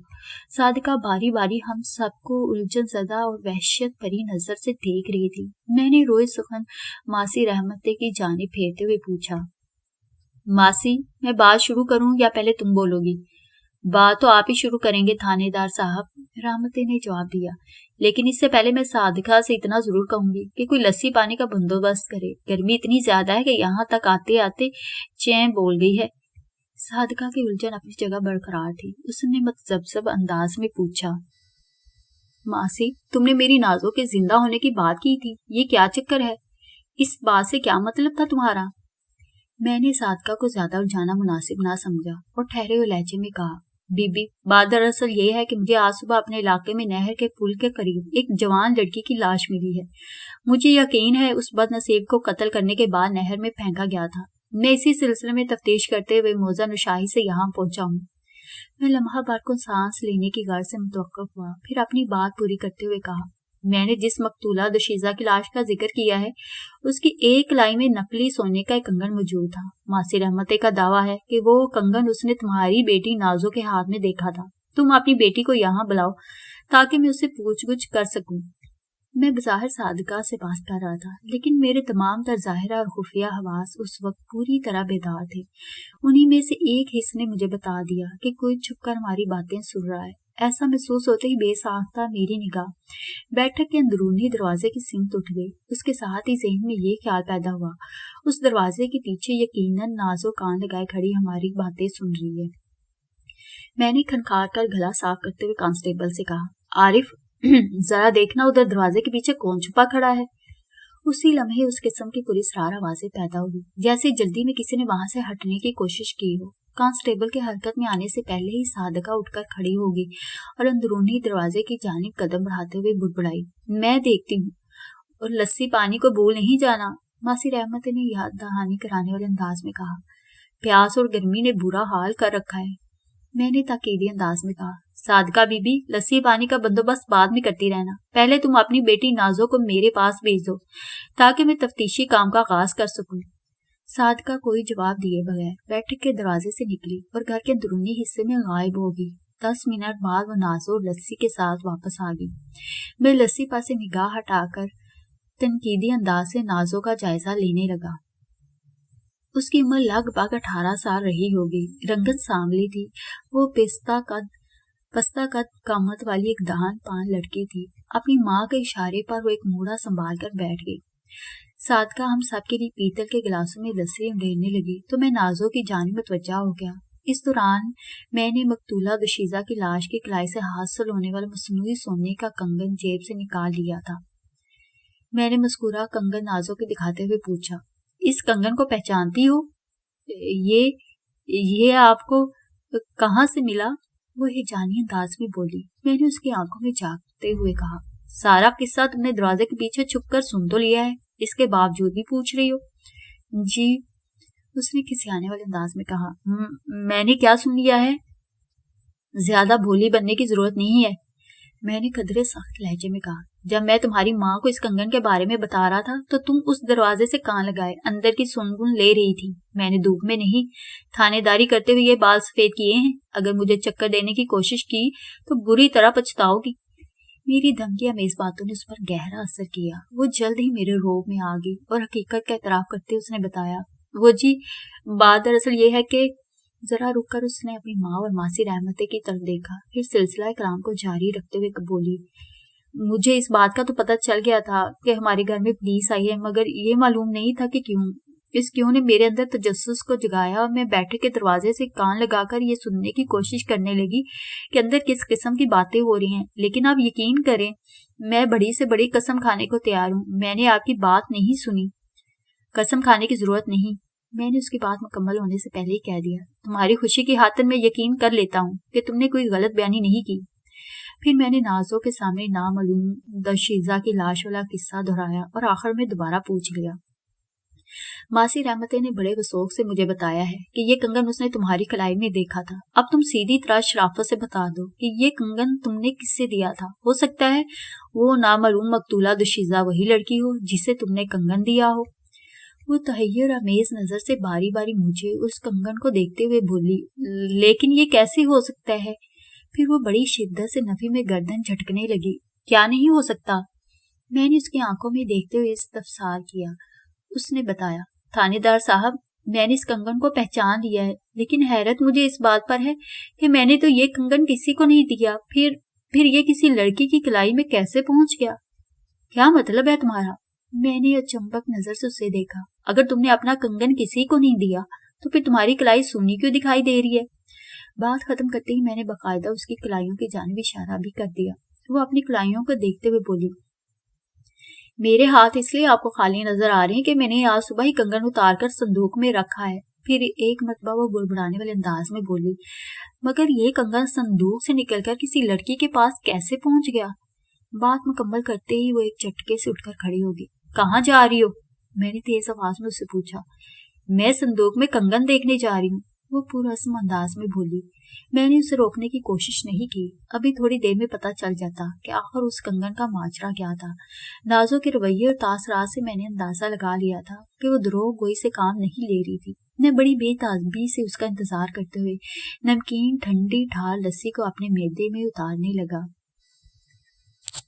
صادقہ باری باری ہم سب کو الجھن زدہ اور وحشت بھری نظر سے دیکھ رہی تھی۔ میں نے روئے سخن ماسی رحمتے کی جانب پھیرتے ہوئے پوچھا، ماسی میں بات شروع کروں یا پہلے تم بولو گی؟ بات تو آپ ہی شروع کریں گے تھانے دار صاحب، رحمتے نے جواب دیا، لیکن اس سے پہلے میں صادقہ سے اتنا ضرور کہوں گی کہ کوئی لسی پانی کا بندوبست کرے، گرمی اتنی زیادہ ہے کہ یہاں تک آتے آتے چین بول گئی ہے۔ صادقہ کی الجھن اپنی جگہ برقرار تھی۔ اس نے متذبذب انداز میں پوچھا، ماسی تم نے میری نازو کے زندہ ہونے کی بات کی تھی، یہ کیا چکر ہے؟ اس بات سے کیا مطلب تھا تمہارا؟ میں نے صادقہ کو زیادہ الجھانا مناسب نہ سمجھا اور ٹھہرے ہوئے لہجے میں کہا، بی بی بات دراصل یہ ہے کہ مجھے آج صبح اپنے علاقے میں نہر کے پل کے قریب ایک جوان لڑکی کی لاش ملی ہے۔ مجھے یقین ہے اس بد نصیب کو قتل کرنے کے بعد نہر میں پھینکا گیا تھا۔ میں اسی سلسلے میں تفتیش کرتے ہوئے موزہ نشاہی سے یہاں پہنچا ہوں۔ میں لمحہ بھر کو سانس لینے کی غرض سے متوقف ہوا، پھر اپنی بات پوری کرتے ہوئے کہا، میں نے جس مقتولہ دوشیزہ کی لاش کا ذکر کیا ہے اس کی ایک کلائی میں نقلی سونے کا ایک کنگن موجود تھا۔ ماسی رحمتے کا دعویٰ ہے کہ وہ کنگن اس نے تمہاری بیٹی نازو کے ہاتھ میں دیکھا تھا۔ تم اپنی بیٹی کو یہاں بلاؤ تاکہ میں اسے پوچھ گچھ کر سکوں۔ میں بظاہر صادقہ سے بات کر رہا تھا، لیکن میرے تمام تر ظاہرہ اور خفیہ حواس اس وقت پوری طرح بیدار تھے۔ انہی میں سے ایک حص نے مجھے بتا دیا کہ کوئی چھپ کر ہماری باتیں سن رہا ہے۔ ایسا محسوس ہوتے ہی بے ساختہ میری نگاہ بیٹھک کے اندرونی دروازے کی سمت اٹھ گئی۔ اس کے ساتھ ہی ذہن میں یہ خیال پیدا ہوا، اس دروازے کے پیچھے یقیناً نازو کان لگائے کھڑی ہماری باتیں سن رہی ہے۔ میں نے کھنکھار کر گلا صاف کرتے ہوئے کانسٹیبل سے کہا، عارف، ذرا دیکھنا ادھر دروازے کے پیچھے کون چھپا کھڑا ہے۔ اسی لمحے اس قسم کی پراسرار آوازیں پیدا ہوئی، جیسے جلدی میں کسی نے وہاں سے ہٹنے کی کوشش کی ہو۔ کانسٹیبل کے حرکت میں آنے سے پہلے ہی صادقہ اٹھ کر کھڑی ہوگی اور اندرونی دروازے کی جانب قدم بڑھاتے ہوئے بڑبڑائی، میں دیکھتی ہوں، اور لسی پانی کو بھول نہیں جانا۔ ماسی رحمت نے یاد دہانی کرانے والے انداز میں کہا، پیاس اور گرمی نے برا حال کر رکھا ہے۔ میں نے تاکیدی انداز میں کہا، صادقہ بی بی، لسی پانی کا بندوبست بعد میں کرتی رہنا، پہلے تم اپنی بیٹی نازو کو میرے پاس بھیج دو تاکہ میں تفتیشی کام کا آغاز کر سکوں۔ صادقہ کوئی جواب دیے بغیر بیٹھک کے دروازے سے نکلی اور گھر کے اندرونی حصے میں غائب ہوگی۔ 10 منٹ بعد وہ نازو اور لسی کے ساتھ واپس آ گئی۔ میں لسی پاس سے نگاہ ہٹا کر تنقیدی انداز سے نازو کا جائزہ لینے لگا۔ اس کی عمر لگ بھگ 18 سال رہی ہوگی، رنگت سانولی تھی۔ وہ پستہ قد قامت والی ایک دہان پان لڑکی تھی۔ اپنی ماں کے اشارے پر وہ ایک موڑا سنبھال کر بیٹھ گئی۔ صادقہ ہم سب کے لیے پیتل کے گلاسوں میں لسی انڈیرنے لگی تو میں نازو کی جانب متوجہ ہو گیا۔ اس دوران میں نے مقتولہ دوشیزہ کی لاش کی کلائی سے حاصل ہونے والا مصنوعی سونے کا کنگن جیب سے نکال لیا تھا۔ میں نے مذکورہ کنگن نازو کو دکھاتے ہوئے پوچھا، اس کنگن کو پہچانتی ہو؟ یہ آپ کو کہاں سے ملا؟ وہ ہیجانی انداز میں بولی۔ میں نے اس کی آنکھوں میں جھانکتے ہوئے کہا، سارا قصہ تم نے دروازے کے پیچھے چھپ کر سن تو لیا ہے، اس کے باوجود بھی پوچھ رہی ہو؟ جی، اس نے کسیانے والے انداز میں کہا، میں نے کیا سن لیا ہے؟ زیادہ بھولی بننے کی ضرورت نہیں ہے، میں نے قدرے سخت لہجے میں کہا۔ جب میں تمہاری ماں کو اس کنگن کے بارے میں بتا رہا تھا تو تم اس دروازے سے کان لگائے اندر کی سنگن لے رہی تھی۔ میں نے دھوپ میں نہیں، تھانے داری کرتے ہوئے یہ بال سفید کیے ہیں۔ اگر مجھے چکر دینے کی کوشش کی تو بری طرح پچھتاؤ گی۔ میری دھمکی امیز باتوں نے اس پر گہرا اثر کیا۔ وہ جلد ہی میرے روب میں آ گئی اور حقیقت کا اعتراف کرتے اس نے بتایا، وہ جی، بات دراصل یہ ہے کہ… ذرا رک کر اس نے اپنی ماں اور ماسی رحمتے کی طرف دیکھا، پھر سلسلہ کلام کو جاری رکھتے ہوئے بولی، مجھے اس بات کا تو پتہ چل گیا تھا کہ ہمارے گھر میں پولیس آئی ہے، مگر یہ معلوم نہیں تھا کہ کیوں نے میرے اندر تجسس کو جگایا اور میں بیٹھے کے دروازے سے کان لگا کر یہ سننے کی کوشش کرنے لگی کہ اندر کس قسم کی باتیں ہو رہی ہیں۔ لیکن آپ یقین کریں، میں بڑی سے بڑی قسم کھانے کو تیار ہوں، میں نے آپ کی بات نہیں سنی۔ قسم کھانے کی ضرورت نہیں، میں نے اس کی بات مکمل ہونے سے پہلے ہی کہہ دیا۔ تمہاری خوشی کی خاطر میں یقین کر لیتا ہوں کہ تم نے کوئی غلط بیانی نہیں کی۔ پھر میں نے نازو کے سامنے نامعلوم دوشیزہ کی لاش والا قصہ دہرایا اور آخر میں دوبارہ پوچھ لیا، ماسی رحمتے نے بڑے وثوق سے مجھے بتایا ہے کہ یہ کنگن اس نے تمہاری کلائی میں دیکھا تھا۔ اب تم سیدھی طرح شرافت سے بتا دو کہ یہ کنگن تم نے کس سے دیا تھا؟ ہو سکتا ہے وہ نامعلوم مقتولہ دوشیزہ وہی لڑکی ہو جسے تم نے کنگن دیا ہو۔ وہ تحیر آمیز نظر سے باری باری مجھے اس کنگن کو دیکھتے ہوئے بولی، لیکن یہ کیسے ہو سکتا ہے؟ پھر وہ بڑی شدت سے نفی میں گردن جھٹکنے لگی۔ کیا نہیں ہو سکتا؟ میں نے اس کی آنکھوں میں دیکھتے ہوئے استفسار کیا۔ اس نے بتایا، تھانے دار صاحب، میں نے اس کنگن کو پہچان لیا ہے، لیکن حیرت مجھے اس بات پر ہے کہ میں نے تو یہ کنگن کسی کو نہیں دیا، پھر یہ کسی لڑکی کی کلائی میں کیسے پہنچ گیا؟ کیا مطلب ہے تمہارا؟ میں نے اچنبھک نظر سے اسے دیکھا۔ اگر تم نے اپنا کنگن کسی کو نہیں دیا تو پھر تمہاری کلائی سونی کیوں دکھائی دے رہی ہے؟ بات ختم کرتے ہی میں نے باقاعدہ اس کی کلائیوں کی جانب اشارہ بھی کر دیا۔ وہ اپنی کلائیوں کو دیکھتے ہوئے بولی، میرے ہاتھ اس لیے آپ کو خالی نظر آ رہے ہیں کہ میں نے آج صبح ہی کنگن اتار کر صندوق میں رکھا ہے۔ پھر ایک مرتبہ وہ بڑبڑانے والے انداز میں بولی، مگر یہ کنگن صندوق سے نکل کر کسی لڑکی کے پاس کیسے پہنچ گیا؟ بات مکمل کرتے ہی وہ ایک جھٹکے سے اٹھ کر کھڑی ہوگی۔ کہاں جا رہی ہو؟ میں نے تیز آواز میں اس سے پوچھا۔ میں صندوق میں کنگن دیکھنے جا رہی ہوں، وہ پرعزم انداز میں بولی۔ میں نے اسے روکنے کی کوشش نہیں کی، ابھی تھوڑی دیر میں پتہ چل جاتا کہ آخر اس کنگن کا ماجرا کیا تھا۔ نازو کے رویے اور تاثرات سے میں نے اندازہ لگا لیا تھا کہ وہ دروغ گوئی سے کام نہیں لے رہی تھی۔ میں بڑی بے تعصبی سے اس کا انتظار کرتے ہوئے نمکین ٹھنڈی ٹھار لسی کو اپنے معدے میں اتارنے لگا۔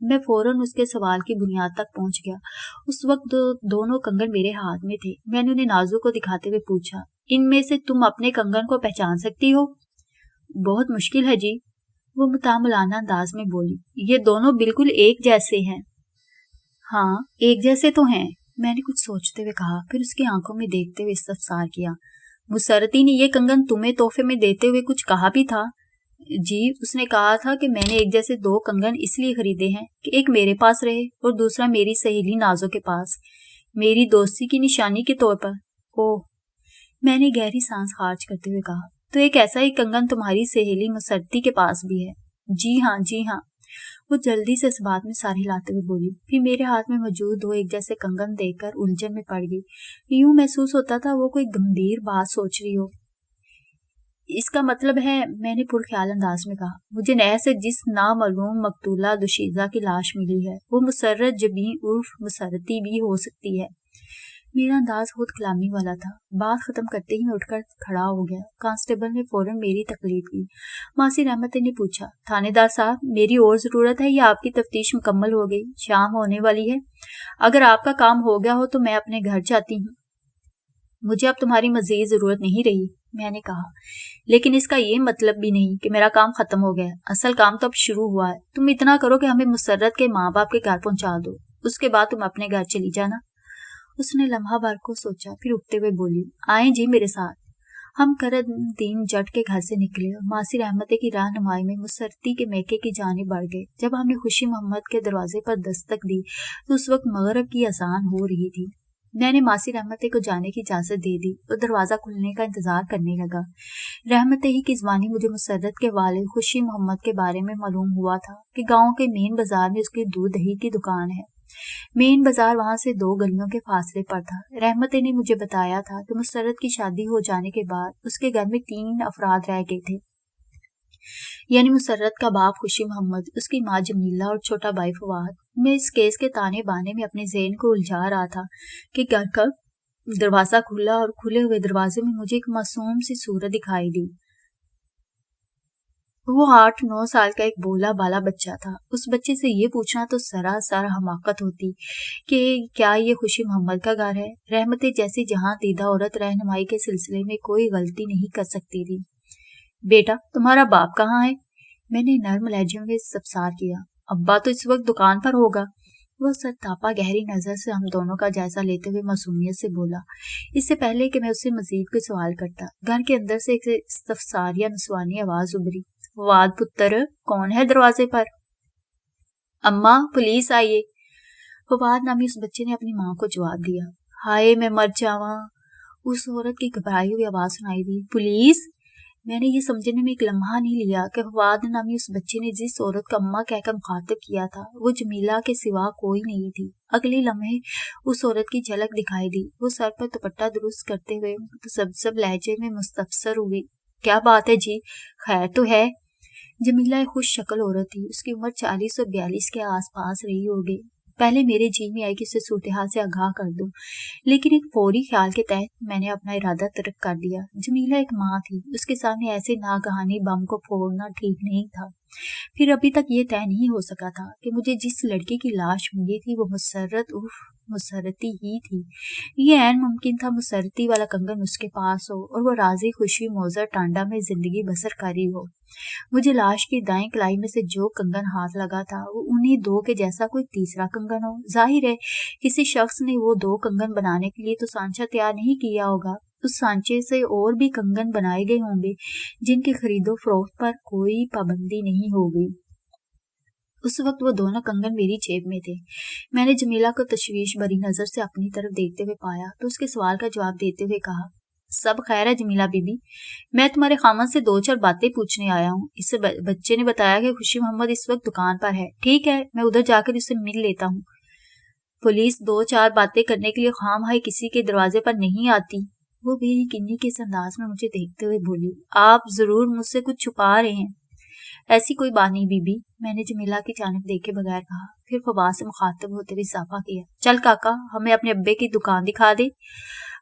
میں فوراً اس کے سوال کی بنیاد تک پہنچ گیا۔ اس وقت دونوں کنگن میرے ہاتھ میں تھے۔ میں نے انہیں نازو کو دکھاتے ہوئے پوچھا، ان میں سے تم اپنے کنگن کو پہچان سکتی ہو؟ بہت مشکل ہے جی، وہ متعاملانہ انداز میں بولی، یہ دونوں بالکل ایک جیسے ہیں۔ ہاں ایک جیسے تو ہیں، میں نے کچھ سوچتے ہوئے کہا، پھر اس کی آنکھوں میں دیکھتے ہوئے استفسار کیا، مسرتی نے یہ کنگن تمہیں تحفے میں دیتے ہوئے کچھ کہا بھی تھا؟ جی، اس نے کہا تھا کہ میں نے ایک جیسے 2 کنگن اس لیے خریدے ہیں کہ ایک میرے پاس رہے اور دوسرا میری سہیلی نازو کے پاس، میری دوستی کی نشانی کے طور پر۔ اوہ، میں نے گہری سانس خارج کرتے ہوئے کہا، تو ایک ایسا ہی کنگن تمہاری سہیلی مسرتی کے پاس بھی ہے؟ جی ہاں جی ہاں، وہ جلدی سے اس بات میں سار ہلاتے ہوئے بولی، پھر میرے ہاتھ میں موجود 2 ایک جیسے کنگن دیکھ کر الجھن میں پڑ گئی۔ یوں محسوس ہوتا تھا وہ کوئی گمبھیر بات سوچ رہی ہو۔ اس کا مطلب ہے، میں نے پرخیال انداز میں کہا، مجھے نہر سے جس نامعلوم مقتولہ دوشیزہ کی لاش ملی ہے وہ مسرت جبیں عرف مسرتی بھی ہو سکتی ہے۔ میرا انداز خود کلامی والا تھا۔ بات ختم کرتے ہی میں اٹھ کر کھڑا ہو گیا۔ کانسٹیبل نے فوراً میری تقلید کی۔ ماسی رحمت نے پوچھا، تھانے دار صاحب، میری اور ضرورت ہے یا آپ کی تفتیش مکمل ہو گئی؟ شام ہونے والی ہے، اگر آپ کا کام ہو گیا ہو تو میں اپنے گھر جاتی ہوں۔ مجھے اب تمہاری مزید ضرورت نہیں رہی، میں نے کہا، لیکن اس کا یہ مطلب بھی نہیں کہ میرا کام ختم ہو گیا۔ اصل کام تو اب شروع ہوا ہے۔ تم اتنا کرو کہ ہمیں مسرت کے ماں باپ کے گھر پہنچا دو، اس کے بعد تم اپنے گھر چلی جانا۔ اس نے لمحہ بھر کو سوچا، پھر اٹھتے ہوئے بولی، آئیں جی میرے ساتھ۔ ہم قرنطین جٹ کے گھر سے نکلے اور ماسی رحمت کی رہنمائی میں مسرتی کے میکے کی جانب بڑھ گئے۔ جب ہم نے خوشی محمد کے دروازے پر دستک دی تو اس وقت مغرب کی اذان ہو رہی تھی۔ میں نے ماسی رحمت کو جانے کی اجازت دے دی اور دروازہ کھلنے کا انتظار کرنے لگا۔ رحمت ہی کی زبانی مجھے مسرت کے والد خوشی محمد کے بارے میں معلوم ہوا تھا کہ گاؤں کے مین بازار میں اس کی دودھ دہی کی دکان ہے۔ مین بازار وہاں سے 2 گلیوں کے فاصلے پر تھا۔ رحمت نے مجھے بتایا تھا کہ مسرت کی شادی ہو جانے کے بعد اس کے گھر میں 3 افراد رہ گئے تھے، یعنی مسرت کا باپ خوشی محمد، اس کی ماں جمیلہ اور چھوٹا بھائی فواد۔ میں اس کیس کے تانے بانے میں اپنے ذہن کو الجھا رہا تھا کہ گھر کا دروازہ کھلا اور کھلے ہوئے دروازے میں مجھے ایک معصوم سی صورت دکھائی دی۔ وہ 8-9 سال کا ایک بولا بالا بچہ تھا۔ اس بچے سے یہ پوچھنا تو سراسر حماقت ہوتی کہ کیا یہ خوشی محمد کا گھر ہے۔ رحمت جیسی جہاں دیدہ عورت رہنمائی کے سلسلے میں کوئی غلطی نہیں کر سکتی تھی۔ بیٹا، تمہارا باپ کہاں ہے؟ میں نے نرم لہجے میں استفسار کیا۔ ابا تو اس وقت دکان پر ہوگا، وہ سرتاپا گہری نظر سے ہم دونوں کا جائزہ لیتے ہوئے معصومیت سے بولا۔ اس سے پہلے کہ میں اس سے مزید کوئی سوال کرتا، گھر کے اندر سے ایک استفساریہ نسوانی آواز ابھری، فواد پتر، کون ہے دروازے پر؟ اماں، پولیس آئیے، فواد نامی اس بچے نے اپنی ماں کو جواب دیا۔ ہائے میں مر جاواں، اس عورت کی گھبرائی ہوئی آواز سنائی دی۔ پولیس؟ میں نے یہ سمجھنے میں ایک لمحہ نہیں لیا کہ فواد نامی اس بچے نے جس عورت کا اماں کہہ کر مخاطب کیا تھا وہ جمیلہ کے سوا کوئی نہیں تھی۔ اگلے لمحے اس عورت کی جھلک دکھائی دی۔ وہ سر پر دوپٹہ درست کرتے ہوئے متذبذب لہجے میں مستفسر ہوئی، کیا بات ہے جی، خیر تو ہے؟ جمیلہ ایک خوش شکل عورت تھی۔ اس کی عمر 40 اور 42 کے آس پاس رہی ہوگی۔ پہلے میرے جی میں آئی کہ اسے صورتحال سے آگاہ کر دوں، لیکن ایک فوری خیال کے تحت میں نے اپنا ارادہ ترک کر دیا۔ جمیلہ ایک ماں تھی، اس کے سامنے ایسے ناگہانی بم کو پھوڑنا ٹھیک نہیں تھا۔ پھر ابھی تک یہ طے نہیں ہو سکا تھا کہ مجھے جس لڑکی کی لاش ملی تھی وہ مسرت عرف مسرتی ہی تھی۔ یہ عین ممکن تھا مسرتی والا کنگن اس کے پاس ہو اور وہ راضی خوشی موزر ٹانڈا میں زندگی بسر کری ہو۔ مجھے لاش کی دائیں کلائی میں سے جو کنگن ہاتھ لگا تھا وہ انہی 2 کے جیسا کوئی تیسرا کنگن ہو۔ ظاہر ہے کسی شخص نے وہ 2 کنگن بنانے کے لیے تو سانچہ تیار نہیں کیا ہوگا۔ اس سانچے سے اور بھی کنگن بنائے گئے ہوں گے جن کی خرید و فروخت پر کوئی پابندی نہیں ہوگی۔ اس وقت وہ دونوں کنگن میری جیب میں تھے۔ میں نے جمیلہ کو تشویش بری نظر سے اپنی طرف دیکھتے ہوئے پایا تو اس کے سوال کا جواب دیتے ہوئے کہا، سب خیر ہے جمیلہ بی بی، میں تمہارے خامن سے 2-4 باتیں پوچھنے آیا ہوں۔ اس بچے نے بتایا کہ خوشی محمد اس وقت دکان پر ہے۔ ٹھیک ہے، میں ادھر جا کر اسے مل لیتا ہوں۔ پولیس 2-4 باتیں کرنے کے لیے خواہ مخواہ کسی کے دروازے پر نہیں آتی، وہ بھی کنی کے اس انداز میں مجھے دیکھتے ہوئے بولی۔ آپ ضرور مجھ سے کچھ چھپا رہے ہیں۔ ایسی کوئی بات نہیں بی بی، میں نے جمیلہ کی جانب دیکھے بغیر کہا، پھر فواد سے مخاطب ہوتے ہوئے اضافہ کیا، چل کاکا، ہمیں اپنے ابے کی دکان دکھا دے۔